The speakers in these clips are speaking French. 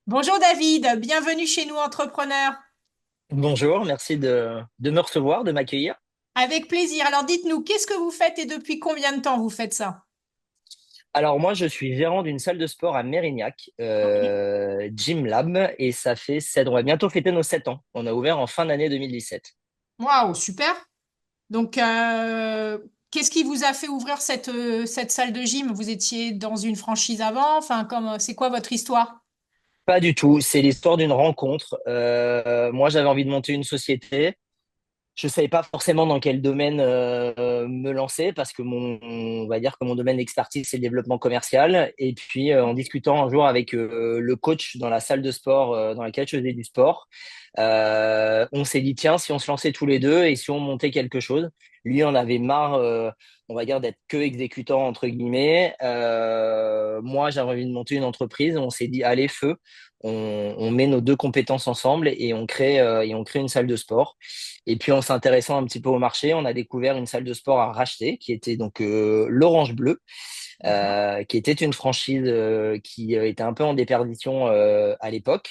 Bonjour David, bienvenue chez nous entrepreneurs. Bonjour, merci de me recevoir, de m'accueillir. Avec plaisir. Alors dites-nous, qu'est-ce que vous faites et depuis combien de temps vous faites ça? Alors moi, je suis gérant d'une salle de sport à Mérignac, Ok. Gym Lab, et ça fait 7 ans. On va bientôt fêter nos 7 ans. On a ouvert en fin d'année 2017. Waouh, super. Donc, qu'est-ce qui vous a fait ouvrir cette salle de gym? Vous étiez dans une franchise avant? Enfin, c'est quoi votre histoire? Pas du tout, c'est l'histoire d'une rencontre. Moi, j'avais envie de monter une société. Je savais pas forcément dans quel domaine me lancer parce que on va dire que mon domaine d'expertise c'est le développement commercial. Et puis en discutant un jour avec le coach dans la salle de sport dans laquelle je faisais du sport, on s'est dit tiens si on se lançait tous les deux et si on montait quelque chose. Lui en avait marre, on va dire d'être que exécutant entre guillemets. Moi j'avais envie de monter une entreprise. On s'est dit allez feu. On met nos deux compétences ensemble et on crée une salle de sport. Et puis en s'intéressant un petit peu au marché, on a découvert une salle de sport à racheter qui était donc l'Orange Bleu, D'accord. qui était une franchise qui était un peu en déperdition à l'époque.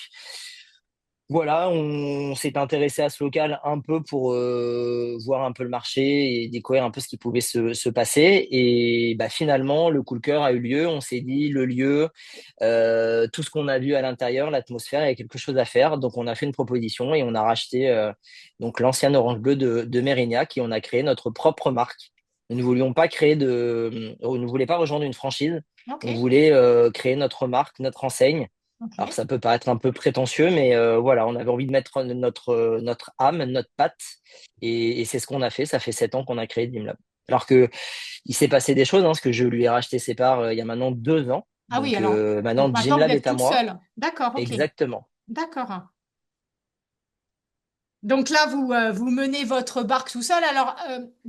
Voilà, on s'est intéressé à ce local un peu pour voir un peu le marché et découvrir un peu ce qui pouvait se passer. Et bah, finalement, le coup de cœur a eu lieu. On s'est dit, le lieu, tout ce qu'on a vu à l'intérieur, l'atmosphère, il y a quelque chose à faire. Donc, on a fait une proposition et on a racheté donc l'ancienne Orange Bleu de Mérignac et on a créé notre propre marque. Nous ne voulions pas on ne voulait pas rejoindre une franchise. Ok. On voulait créer notre marque, notre enseigne. Alors Ok. ça peut paraître un peu prétentieux, mais voilà, on avait envie de mettre notre âme, notre patte, et c'est ce qu'on a fait. Ça fait 7 ans qu'on a créé Dimlab. Alors que il s'est passé des choses, hein, parce que je lui ai racheté ses parts il y a maintenant 2 ans. Ah oui, Donc alors, donc maintenant maintenant vous Gymlab êtes est à toute moi. seule. D'accord, ok. Exactement. D'accord. Donc là, vous menez votre barque tout seul. Alors,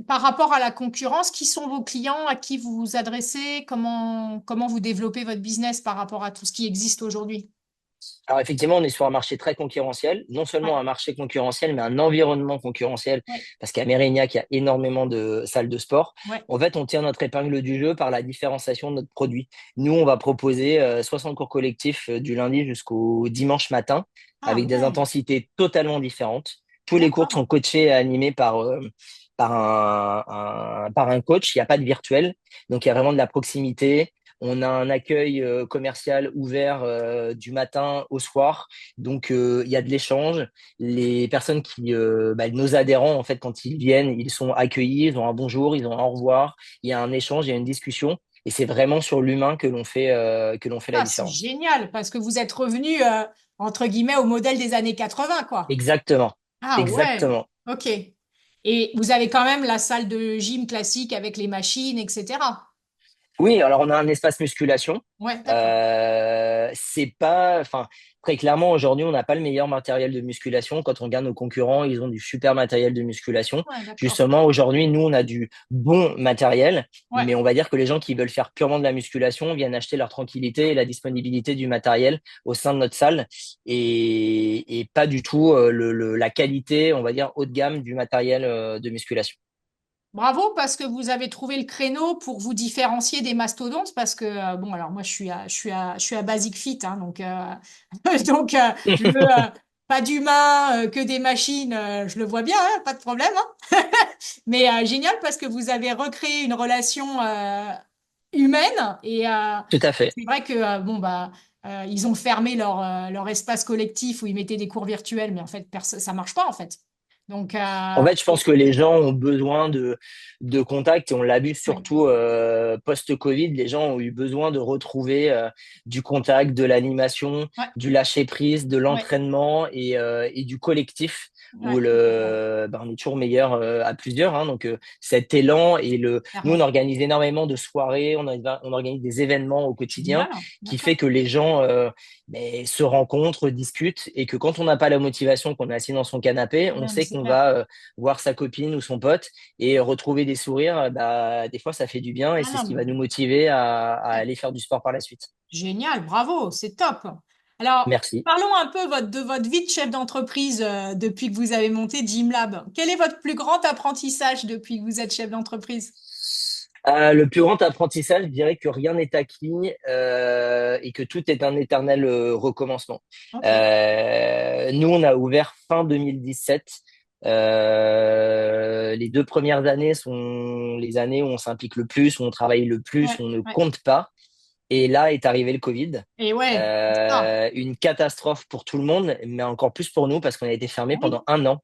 par rapport à la concurrence, qui sont vos clients, à qui vous vous adressez, comment vous développez votre business par rapport à tout ce qui existe aujourd'hui? Alors effectivement, on est sur un marché très concurrentiel, non Ouais, seulement un marché concurrentiel, mais un environnement concurrentiel, ouais, parce qu'à Mérignac, il y a énormément de salles de sport. ouais. En fait, on tient notre épingle du jeu par la différenciation de notre produit. Nous, on va proposer 60 cours collectifs du lundi jusqu'au dimanche matin, Ah avec des ouais, intensités totalement différentes. Tous les cours d'accord. sont coachés et animés par un coach, il n'y a pas de virtuel, donc il y a vraiment de la proximité. On a un accueil commercial ouvert du matin au soir. Donc, il y a de l'échange. Les personnes nos adhérents, en fait, quand ils viennent, ils sont accueillis, ils ont un bonjour, ils ont un au revoir. Il y a un échange, il y a une discussion. Et c'est vraiment sur l'humain que l'on fait la Ah, c'est différence. génial parce que vous êtes revenu, entre guillemets, au modèle des années 80, quoi. Exactement. Ah ouais, Exactement. ok. Et vous avez quand même la salle de gym classique avec les machines, etc. Oui, alors on a un espace musculation. Ouais, d'accord. C'est pas, enfin, très clairement aujourd'hui, on n'a pas le meilleur matériel de musculation. Quand on regarde nos concurrents, ils ont du super matériel de musculation. Ouais, d'accord. Justement, aujourd'hui, nous, on a du bon matériel, Ouais. mais on va dire que les gens qui veulent faire purement de la musculation viennent acheter leur tranquillité et la disponibilité du matériel au sein de notre salle et pas du tout la qualité, on va dire, haut de gamme du matériel de musculation. Bravo parce que vous avez trouvé le créneau pour vous différencier des mastodontes parce que bon alors moi je suis à Basic Fit hein, donc donc pas d'humain que des machines je le vois bien hein, pas de problème hein. Mais génial parce que vous avez recréé une relation humaine et Tout à fait. c'est vrai que bon bah ils ont fermé leur espace collectif où ils mettaient des cours virtuels mais en fait ça marche pas en fait donc En fait, je pense que les gens ont besoin de contact et on l'a vu ouais surtout post-Covid. Les gens ont eu besoin de retrouver du contact, de l'animation, ouais du lâcher-prise, de ouais l'entraînement et du collectif où ouais complètement. on est toujours meilleur à plusieurs. Hein. Donc, cet élan nous, on Clairement. organise énormément de soirées, on organise des événements au quotidien Génial, qui fait d'accord. que les gens se rencontrent, discutent et que quand on n'a pas la motivation, qu'on est assis dans son canapé, on Ouais, mais sait c'est qu'on clair. va voir sa copine ou son pote et retrouver des sourires, bah, des fois, ça fait du bien et Ah c'est ce non, qui mais va nous motiver à ouais. aller faire du sport par la suite. Génial, bravo, c'est top. Alors, Merci. parlons un peu de votre vie de chef d'entreprise depuis que vous avez monté Gymlab. Quel est votre plus grand apprentissage depuis que vous êtes chef d'entreprise? Le plus grand apprentissage, je dirais que rien n'est acquis et que tout est un éternel recommencement. Ok. Nous, on a ouvert fin 2017. Les 2 premières années sont les années où on s'implique le plus, où on travaille le plus, Ouais, où on ne ouais. compte pas. Et là est arrivé le Covid. Et ouais, c'est ça. Une catastrophe pour tout le monde, mais encore plus pour nous parce qu'on a été fermé pendant Oui. un an.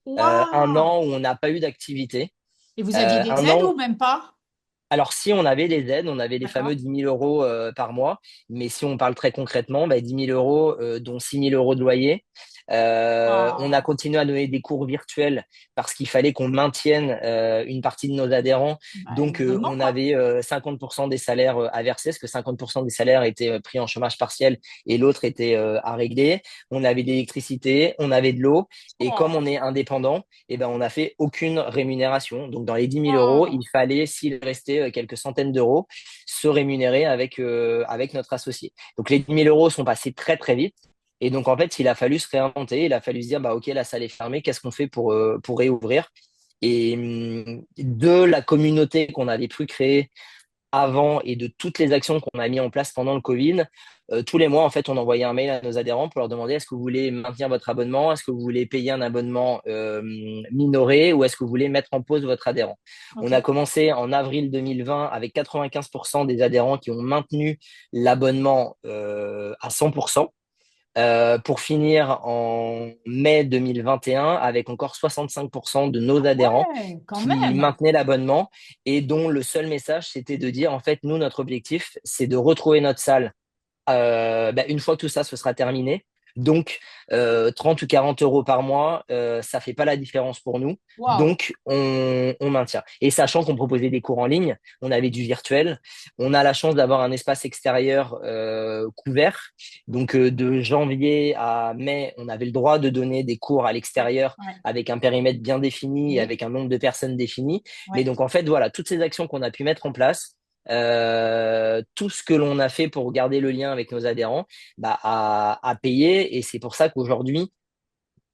Un Waouh! an où on n'a pas eu d'activité. Et vous aviez des Un aides ou an même pas? Alors, si on avait les aides, on avait les D'accord. fameux 10 000 € par mois, mais si on parle très concrètement, 10 000 €, dont 6 000 € de loyer. On a Ah, continué à donner des cours virtuels parce qu'il fallait qu'on maintienne une partie de nos adhérents. bah, Donc, l'abonnement, on quoi. avait 50% des salaires à verser, parce que 50% des salaires étaient pris en chômage partiel et l'autre était à régler. On avait de l'électricité, on avait de l'eau. Et comme on Oh, est indépendant, on n'a fait aucune rémunération. Donc, dans les 10 000 €, oh. il fallait, s'il restait quelques centaines d'euros, se rémunérer avec notre associé. Donc, les 10 000 € sont passés très, très vite. Et donc, en fait, il a fallu se réinventer. Il a fallu se dire, OK, la salle est fermée. Qu'est-ce qu'on fait pour réouvrir? Et de la communauté qu'on avait pu créer avant et de toutes les actions qu'on a mis en place pendant le Covid, tous les mois, en fait, on envoyait un mail à nos adhérents pour leur demander est-ce que vous voulez maintenir votre abonnement, est-ce que vous voulez payer un abonnement minoré ou est-ce que vous voulez mettre en pause votre adhérent. On a Ok. commencé en avril 2020 avec 95% des adhérents qui ont maintenu l'abonnement à 100%. Pour finir en mai 2021 avec encore 65% de nos Ah adhérents ouais, quand qui même. maintenaient l'abonnement et dont le seul message, c'était de dire, en fait, nous, notre objectif, c'est de retrouver notre salle une fois que tout ça se sera terminé. Donc, 30 ou 40 € par mois, ça fait pas la différence pour nous. Waouh. Donc, on maintient. Et sachant qu'on proposait des cours en ligne, on avait du virtuel. On a la chance d'avoir un espace extérieur couvert. Donc, de janvier à mai, on avait le droit de donner des cours à Ouais, l'extérieur ouais. avec un périmètre bien défini et Oui, avec un nombre de personnes défini. Mais ouais. donc, en fait, voilà, toutes ces actions qu'on a pu mettre en place, tout ce que l'on a fait pour garder le lien avec nos adhérents a payé. Et c'est pour ça qu'aujourd'hui,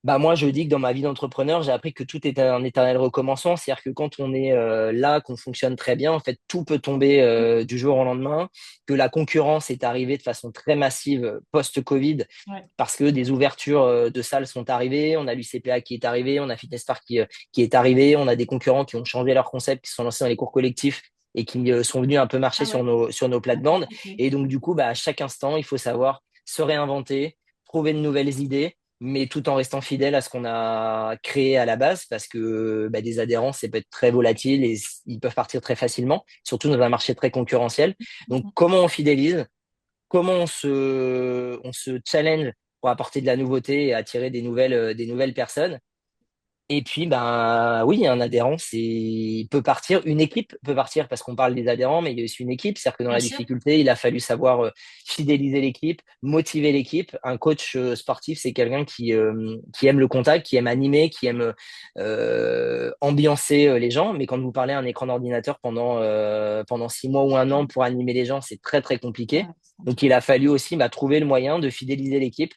moi, je dis que dans ma vie d'entrepreneur, j'ai appris que tout est un éternel recommencement. C'est-à-dire que quand on est là, qu'on fonctionne très bien, en fait, tout peut tomber du jour au lendemain, que la concurrence est arrivée de façon très massive post-Covid Ouais. parce que des ouvertures de salles sont arrivées. On a l'UCPA qui est arrivé, on a Fitness Park qui est arrivé, on a des concurrents qui ont changé leur concept, qui se sont lancés dans les cours collectifs et qui sont venus un peu marcher Ah sur ouais. nos D'accord. plates-bandes. Ok. Et donc, du coup, à chaque instant, il faut savoir se réinventer, trouver de nouvelles idées, mais tout en restant fidèle à ce qu'on a créé à la base, parce que des adhérents, ça peut être très volatile et ils peuvent partir très facilement, surtout dans un marché très concurrentiel. Donc, comment on fidélise, comment on se challenge pour apporter de la nouveauté et attirer des nouvelles personnes. Et puis, oui, un adhérent, il peut partir, une équipe peut partir parce qu'on parle des adhérents, mais il y a aussi une équipe. C'est-à-dire que dans Bien la sûr. difficulté, il a fallu savoir fidéliser l'équipe, motiver l'équipe. Un coach sportif, c'est quelqu'un qui aime le contact, qui aime animer, qui aime ambiancer les gens. Mais quand vous parlez à un écran d'ordinateur pendant 6 mois ou un an pour animer les gens, c'est très, très Ouais, compliqué. c'est Donc, compliqué. il a fallu aussi trouver le moyen de fidéliser l'équipe.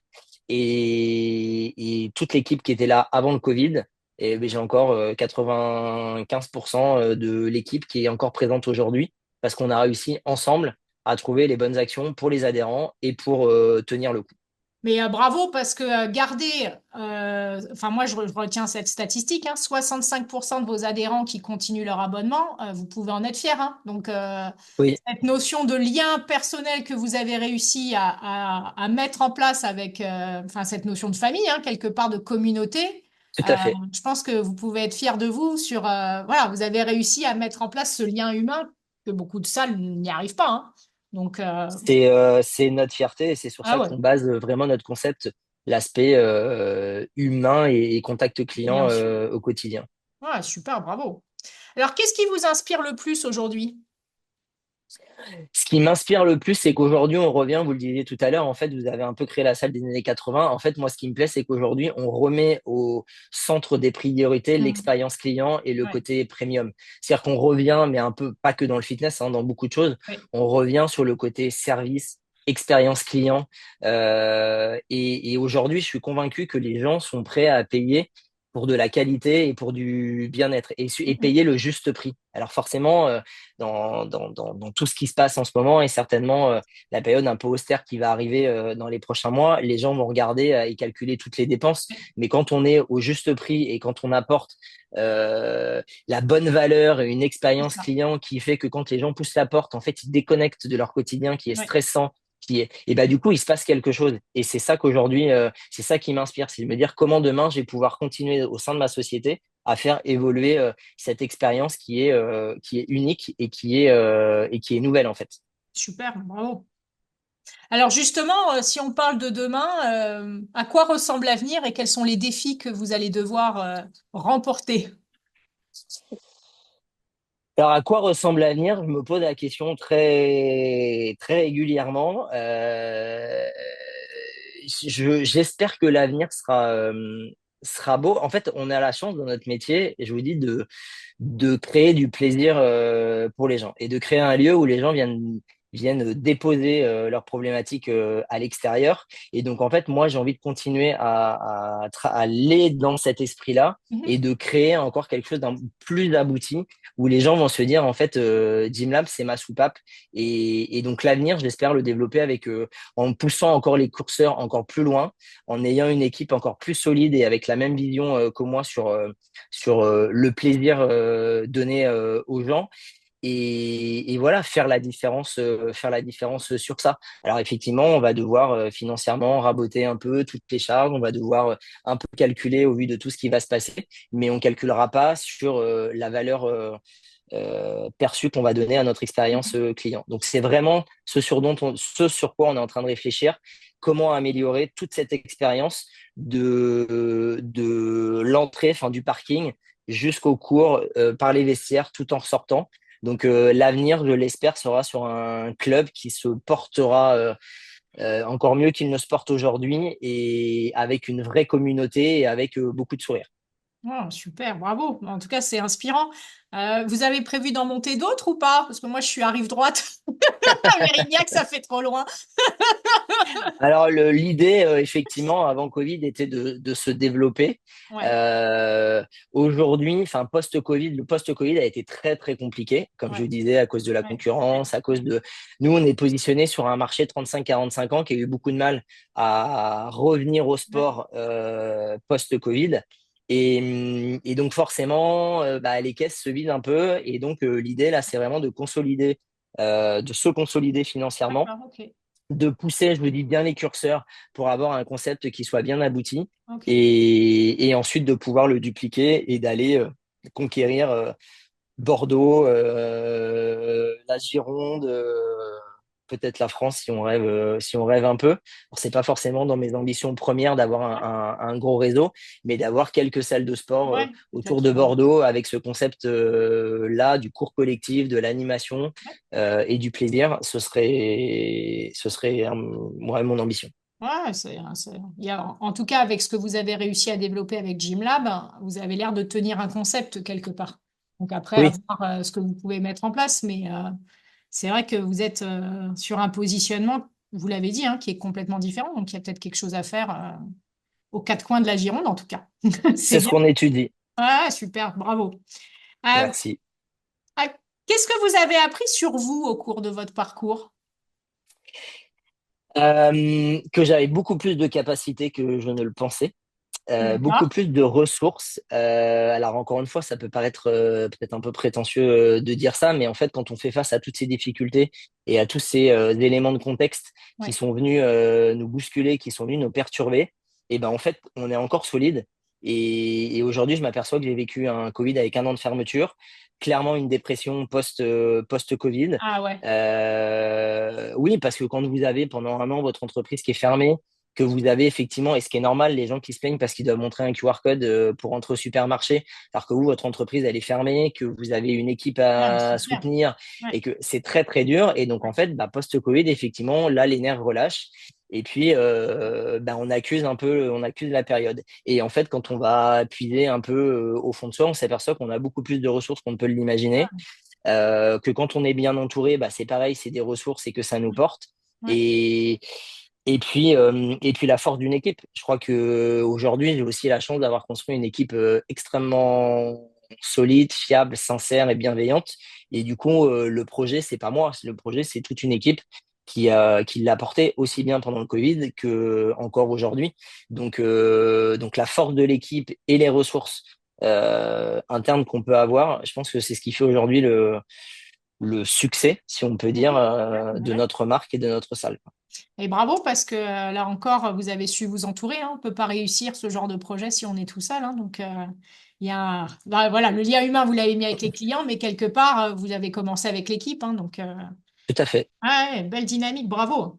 Et toute l'équipe qui était là avant le Covid, et j'ai encore 95% de l'équipe qui est encore présente aujourd'hui parce qu'on a réussi ensemble à trouver les bonnes actions pour les adhérents et pour tenir le coup. Mais bravo parce que garder, enfin moi je retiens cette statistique, hein, 65% de vos adhérents qui continuent leur abonnement, vous pouvez en être fiers, hein. Donc Oui, cette notion de lien personnel que vous avez réussi à mettre en place avec, enfin cette notion de famille, hein, quelque part de communauté, tout euh, à fait. je pense que vous pouvez être fiers de vous sur, voilà, vous avez réussi à mettre en place ce lien humain que beaucoup de salles n'y arrivent pas, hein. Donc C'est notre fierté et c'est sur ah ça ouais, qu'on base vraiment notre concept, l'aspect humain et contact client bien sûr. au quotidien. Ouais, super, bravo. Alors, qu'est-ce qui vous inspire le plus aujourd'hui? Ce qui m'inspire le plus, c'est qu'aujourd'hui, on revient, vous le disiez tout à l'heure, en fait, vous avez un peu créé la salle des années 80. En fait, moi, ce qui me plaît, c'est qu'aujourd'hui, on remet au centre des priorités Hmm. l'expérience client et le Ouais, côté premium. C'est-à-dire qu'on revient, mais un peu, pas que dans le fitness, hein, dans beaucoup de choses, ouais. on revient sur le côté service, expérience client. Et aujourd'hui, je suis convaincu que les gens sont prêts à payer. pour de la qualité et pour du bien-être et Mhm. payer le juste prix. Alors forcément, dans tout ce qui se passe en ce moment et certainement la période un peu austère qui va arriver dans les prochains mois, les gens vont regarder et calculer toutes les dépenses. Mais quand on est au juste prix et quand on apporte la bonne valeur et une C'est expérience ça. client qui fait que quand les gens poussent la porte, en fait, ils déconnectent de leur quotidien qui est Ouais. stressant, et bah du coup il se passe quelque chose et c'est ça qu'aujourd'hui c'est ça qui m'inspire, c'est de me dire comment demain je vais pouvoir continuer au sein de ma société à faire évoluer cette expérience qui est unique et qui est nouvelle en fait. Super, bravo. Alors justement, si on parle de demain, à quoi ressemble l'avenir et quels sont les défis que vous allez devoir remporter? Alors à quoi ressemble l'avenir? Je me pose la question très très régulièrement. J'espère que l'avenir sera beau. En fait, on a la chance dans notre métier, et je vous dis, de créer du plaisir pour les gens et de créer un lieu où les gens viennent déposer leurs problématiques à l'extérieur. Et donc, en fait, moi, j'ai envie de continuer à aller dans cet esprit-là Mhm. et de créer encore quelque chose d'un plus abouti où les gens vont se dire, en fait, Gymlab, c'est ma soupape. Et donc, l'avenir, j'espère le développer avec, en poussant encore les courseurs encore plus loin, en ayant une équipe encore plus solide et avec la même vision que moi sur le plaisir donné aux gens et voilà faire la différence sur ça. Alors effectivement, on va devoir financièrement raboter un peu toutes les charges, on va devoir un peu calculer au vu de tout ce qui va se passer, mais on calculera pas sur la valeur perçue qu'on va donner à notre expérience client. Donc c'est vraiment ce sur quoi on est en train de réfléchir, comment améliorer toute cette expérience de l'entrée, enfin du parking jusqu'au cours par les vestiaires tout en ressortant. Donc l'avenir, je l'espère, sera sur un club qui se portera encore mieux qu'il ne se porte aujourd'hui et avec une vraie communauté et avec beaucoup de sourires. Oh, super, bravo. En tout cas, c'est inspirant. Vous avez prévu d'en monter d'autres ou pas? Parce que moi, je suis à rive droite. Mérignac, ça fait trop loin. Alors l'idée, effectivement, avant Covid, était de se développer. Ouais, Euh, Aujourd'hui, enfin post-Covid, le post-Covid a été très très compliqué, comme je ouais, vous disais, à cause de la ouais, concurrence, à cause de... Nous, on est positionné sur un marché 35-45 ans qui a eu beaucoup de mal à revenir au ouais. sport post-Covid. Et donc forcément, bah, les caisses se vident un peu. Et donc l'idée, là, c'est vraiment de consolider, de se consolider financièrement, D'accord, ok, de pousser, je vous dis, bien les curseurs pour avoir un concept qui soit bien abouti ok. et ensuite de pouvoir le dupliquer et d'aller conquérir Bordeaux, la Gironde, peut-être la France si on rêve un peu. Alors, c'est pas forcément dans mes ambitions premières d'avoir Ouais, un gros réseau, mais d'avoir quelques salles de sport ouais, autour peut-être. de Bordeaux avec ce concept là du cours collectif, de l'animation Ouais, et du plaisir. Ce serait ouais, mon ambition. ouais, en tout cas, avec ce que vous avez réussi à développer avec Gymlab, vous avez l'air de tenir un concept quelque part. Donc après, à Oui, voir ce que vous pouvez mettre en place, mais c'est vrai que vous êtes sur un positionnement, vous l'avez dit, hein, qui est complètement différent. Donc il y a peut-être quelque chose à faire aux quatre coins de la Gironde, en tout cas. C'est c'est ce bien. qu'on étudie. Ouais, super, bravo. Euh, Merci. euh, Qu'est-ce que vous avez appris sur vous au cours de votre parcours? Que j'avais beaucoup plus de capacités que je ne le pensais. Beaucoup D'accord. plus de ressources. Alors encore une fois, ça peut paraître peut-être un peu prétentieux de dire ça, mais en fait, quand on fait face à toutes ces difficultés et à tous ces éléments de contexte qui Ouais. sont venus nous bousculer, qui sont venus nous perturber, et ben en fait, on est encore solide. Et aujourd'hui, je m'aperçois que j'ai vécu un Covid avec un an de fermeture, clairement une dépression post-Covid. Ah ouais. Oui, parce que quand vous avez pendant un an votre entreprise qui est fermée, que vous avez effectivement, et ce qui est normal, les gens qui se plaignent parce qu'ils doivent montrer un QR code pour entrer au supermarché, alors que vous, votre entreprise, elle est fermée, que vous avez une équipe Ah, à c'est clair. soutenir Ouais. et que c'est très, très dur. Et donc, en fait, bah, post-Covid, effectivement, là, les nerfs relâchent. Et puis, bah, on accuse la période. Et en fait, quand on va puiser un peu au fond de soi, on s'aperçoit qu'on a beaucoup plus de ressources qu'on ne peut l'imaginer. Que quand on est bien entouré, bah, c'est pareil, c'est des ressources et que ça nous porte. Ouais. Et, et puis la force d'une équipe. Je crois que aujourd'hui, j'ai aussi la chance d'avoir construit une équipe extrêmement solide, fiable, sincère et bienveillante. Et du coup, le projet, c'est pas moi. Le projet, c'est toute une équipe qui l'a porté aussi bien pendant le Covid que encore aujourd'hui. Donc la force de l'équipe et les ressources internes qu'on peut avoir, je pense que c'est ce qui fait aujourd'hui le succès, si on peut dire, de Ouais. notre marque et de notre salle. Et bravo parce que là encore, vous avez su vous entourer, hein. On ne peut pas réussir ce genre de projet si on est tout seul, hein. Donc, il y a, bah, voilà, le lien humain, vous l'avez mis avec les clients, mais quelque part, vous avez commencé avec l'équipe, hein. Donc, Tout à fait. ouais, belle dynamique, bravo.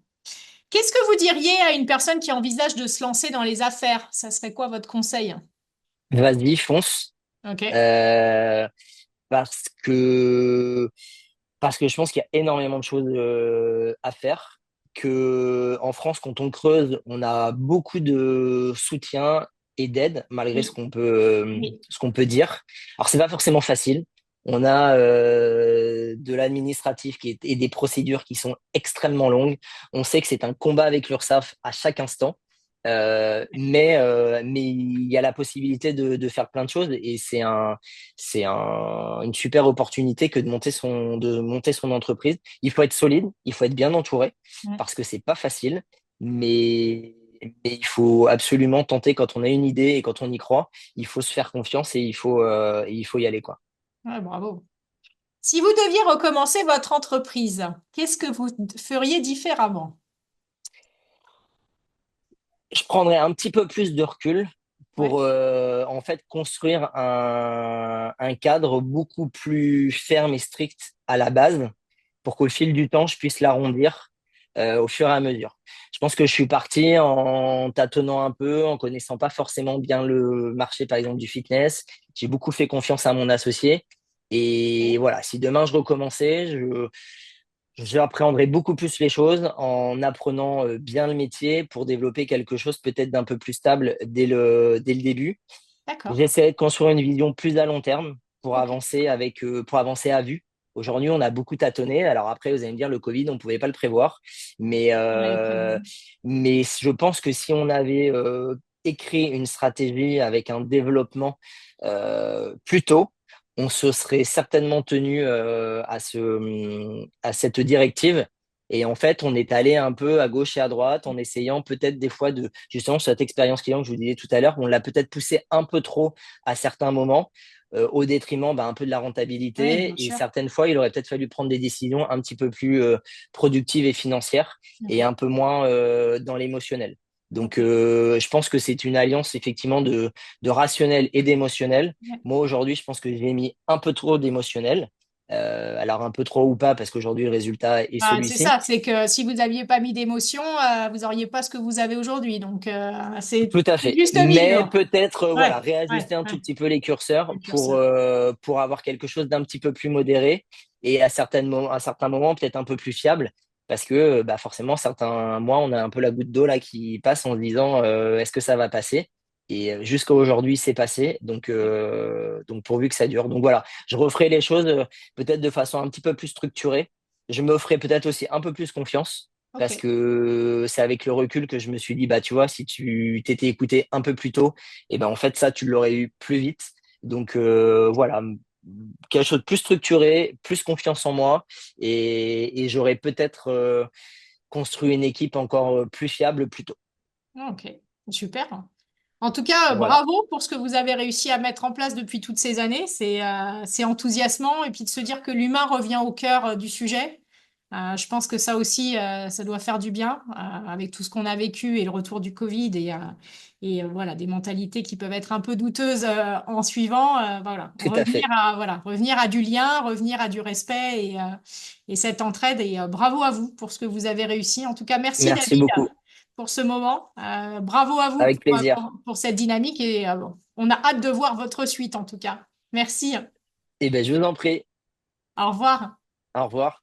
Qu'est-ce que vous diriez à une personne qui envisage de se lancer dans les affaires? Ça serait quoi votre conseil? Vas-y, fonce. Ok. Euh, parce que, parce que je pense qu'il y a énormément de choses à faire. Que en France, quand on creuse, on a beaucoup de soutien et d'aide, malgré Oui, oui. ce qu'on peut dire. Alors, c'est pas forcément facile. On a de l'administratif et des procédures qui sont extrêmement longues. On sait que c'est un combat avec l'URSSAF à chaque instant. Mais il y a la possibilité de faire plein de choses et une super opportunité que de monter son entreprise. Il faut être solide, il faut être bien entouré Ouais. parce que c'est pas facile, mais il faut absolument tenter quand on a une idée et quand on y croit. Il faut se faire confiance et il faut y aller, quoi. Ouais, bravo. Si vous deviez recommencer votre entreprise, qu'est-ce que vous feriez différemment? Je prendrais un petit peu plus de recul Ouais, pour en fait construire un cadre beaucoup plus ferme et strict à la base pour qu'au fil du temps, je puisse l'arrondir au fur et à mesure. Je pense que je suis parti en tâtonnant un peu, en connaissant pas forcément bien le marché, par exemple, du fitness. J'ai beaucoup fait confiance à mon associé. Et ok. voilà, si demain je recommençais, j'appréhendrai beaucoup plus les choses en apprenant bien le métier pour développer quelque chose peut-être d'un peu plus stable dès le début. D'accord. J'essaierai de construire une vision plus à long terme Ok. pour avancer à vue. Aujourd'hui, on a beaucoup tâtonné. Alors après, vous allez me dire, le Covid, on ne pouvait pas le prévoir. Mais, On l'avait prévu. euh, mais je pense que si on avait écrit une stratégie avec un développement plus tôt, on se serait certainement tenu à cette directive. Et en fait, on est allé un peu à gauche et à droite en essayant peut-être des fois de, justement, cette expérience client que je vous disais tout à l'heure, on l'a peut-être poussé un peu trop à certains moments, au détriment un peu de la Oui, bien rentabilité. Et sûr. certaines fois, il aurait peut-être fallu prendre des décisions un petit peu plus productives et financières et Ok. un peu moins dans l'émotionnel. Donc, Ok. je pense que c'est une alliance effectivement de rationnel et d'émotionnel. Ouais. Moi, aujourd'hui, je pense que j'ai mis un peu trop d'émotionnel. Alors, un peu trop ou pas, parce qu'aujourd'hui, le résultat est Bah, c'est celui-ci. ça, c'est que si vous n'aviez pas mis d'émotion, vous n'auriez pas ce que vous avez aujourd'hui. Donc, Tout à c'est fait. juste Mais milieu. peut-être Ouais, voilà, ouais, réajuster un ouais. tout petit peu les curseurs Le curseur. pour avoir quelque chose d'un petit peu plus modéré et à certains moments peut-être un peu plus fiable. Parce que bah, forcément, certains mois, on a un peu la goutte d'eau là qui passe en se disant est-ce que ça va passer? Et jusqu'à aujourd'hui, c'est passé. Donc pourvu que ça dure. Donc voilà, je referai les choses peut-être de façon un petit peu plus structurée. Je me ferai peut-être aussi un peu plus confiance Ok. parce que c'est avec le recul que je me suis dit, bah, tu vois, si tu t'étais écouté un peu plus tôt, et ben, en fait, ça, tu l'aurais eu plus vite. Donc, voilà, quelque chose de plus structuré, plus confiance en moi, et j'aurais peut-être construit une équipe encore plus fiable plus tôt. Ok. Super. En tout cas, Voilà, bravo pour ce que vous avez réussi à mettre en place depuis toutes ces années. C'est enthousiasmant. Et puis de se dire que l'humain revient au cœur du sujet. Je pense que ça aussi, ça doit faire du bien avec tout ce qu'on a vécu et le retour du Covid voilà, des mentalités qui peuvent être un peu douteuses en suivant. Voilà, tout à fait. revenir à du lien, revenir à du respect et cette entraide. Et bravo à vous pour ce que vous avez réussi. En tout cas, merci Merci David beaucoup. pour ce moment. Bravo à vous Avec plaisir. pour cette dynamique et bon, on a hâte de voir votre suite en tout cas. Merci. Et ben, je vous en prie. Au revoir. Au revoir.